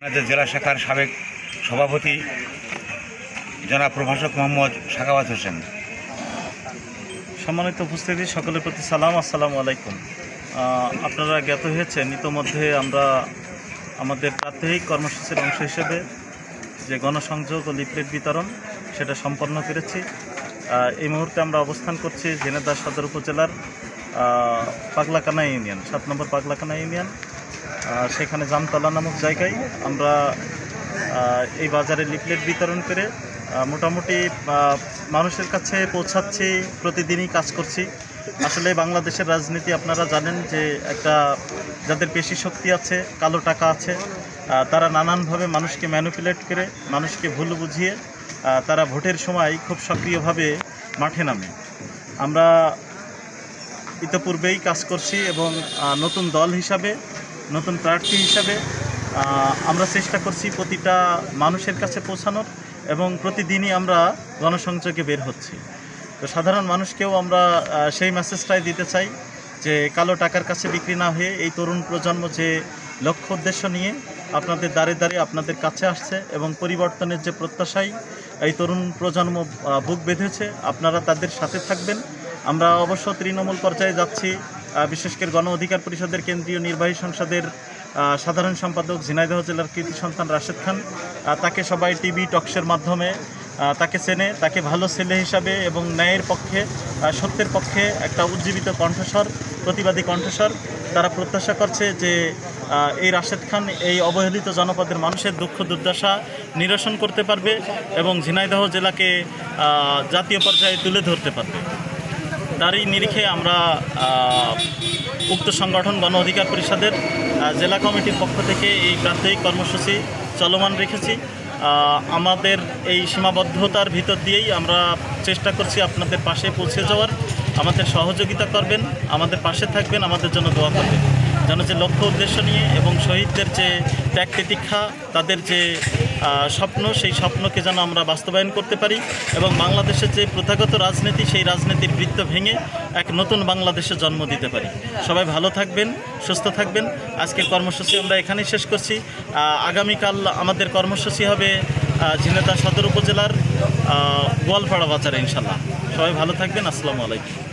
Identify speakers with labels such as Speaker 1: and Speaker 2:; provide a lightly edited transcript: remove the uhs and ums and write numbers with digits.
Speaker 1: আমাদের জেলা শাখার সাবেক সভাপতি জনাব প্রভাষক মোহাম্মদ সাখাওয়াত হোসেন।
Speaker 2: সম্মানিত উপস্থিতি, সকলের প্রতি সালাম, আসসালামু আলাইকুম। আপনারা জ্ঞাত হয়েছেন ইতোমধ্যে আমরা আমাদের প্রাত্যহিক কর্মসূচির অংশ হিসেবে যে গণসংযোগ ও লিফলেট বিতরণ সেটা সম্পন্ন করেছি। এই মুহূর্তে আমরা অবস্থান করছি ঝিনাইদহ সদর উপজেলার পাগলাকানা ইউনিয়ন, 7 নম্বর পাগলাকানা ইউনিয়ন। সেখানে জামতলা নামক জায়গায় আমরা এই বাজারে লিফলেট বিতরণ করে মোটামুটি মানুষের কাছে পৌঁছাচ্ছি, প্রতিদিনই কাজ করছি। আসলে বাংলাদেশের রাজনীতি আপনারা জানেন যে একটা যাদের পেশি শক্তি আছে, কালো টাকা আছে, তারা নানানভাবে মানুষকে ম্যানিপুলেট করে, মানুষকে ভুল বুঝিয়ে তারা ভোটের সময় খুব সক্রিয়ভাবে মাঠে নামে। আমরা ইতিপূর্বেই কাজ করছি এবং নতুন দল হিসাবে, নতুন প্রার্থী হিসাবে আমরা চেষ্টা করছি প্রতিটা মানুষের কাছে পৌঁছানোর এবং প্রতিদিনই আমরা গণসংযোগে বের হচ্ছি। তো সাধারণ মানুষকেও আমরা সেই মেসেজটাই দিতে চাই যে কালো টাকার কাছে বিক্রি না হয়ে এই তরুণ প্রজন্ম যে লক্ষ্য উদ্দেশ্য নিয়ে আপনাদের দ্বারে দ্বারে আপনাদের কাছে আসছে এবং পরিবর্তনের যে প্রত্যাশায় এই তরুণ প্রজন্ম বুক বেঁধেছে, আপনারা তাদের সাথে থাকবেন। আমরা অবশ্য তৃণমূল পর্যায়ে যাচ্ছি, বিশেষ করে গণ অধিকার পরিষদের কেন্দ্রীয় নির্বাহী সংসদের সাধারণ সম্পাদক ঝিনাইদহ জেলার কৃতি সন্তান রাশেদ খান, তাকে সবাই টিভি টকশের মাধ্যমে তাকে চেনে, তাকে ভালো ছেলে হিসাবে এবং ন্যায়ের পক্ষে, সত্যের পক্ষে একটা উজ্জীবিত কণ্ঠস্বর, প্রতিবাদী কণ্ঠস্বর। তারা প্রত্যাশা করছে যে এই রাশেদ খান এই অবহেলিত জনপদের মানুষের দুঃখ দুর্দশা নিরসন করতে পারবে এবং ঝিনাইদহ জেলাকে জাতীয় পর্যায়ে তুলে ধরতে পারবে। তারই নিরিখে আমরা উক্ত সংগঠন গণ অধিকার পরিষদের জেলা কমিটির পক্ষ থেকে এই প্রাত্যহিক কর্মসূচি চলমান রেখেছি। আমাদের এই সীমাবদ্ধতার ভিতর দিয়েই আমরা চেষ্টা করছি আপনাদের পাশে পৌঁছে যাওয়ার। আমাদের সহযোগিতা করবেন, আমাদের পাশে থাকবেন, আমাদের জন্য দোয়া করবেন, যেন যে লক্ষ্য উদ্দেশ্য নিয়ে এবং শহীদদের যে ত্যাগ তিতিক্ষা, তাদের যে স্বপ্ন, সেই স্বপ্নকে যেন আমরা বাস্তবায়ন করতে পারি এবং বাংলাদেশের যে প্রথাগত রাজনীতি, সেই রাজনীতির বৃত্ত ভেঙে এক নতুন বাংলাদেশের জন্ম দিতে পারি। সবাই ভালো থাকবেন, সুস্থ থাকবেন। আজকের কর্মসূচি আমরা এখানেই শেষ করছি। আগামীকাল আমাদের কর্মসূচি হবে ঝিনাইদহ সদর উপজেলার গোয়ালপাড়া বাজারে ইনশাল্লাহ। সবাই ভালো থাকবেন। আসসালামু আলাইকুম।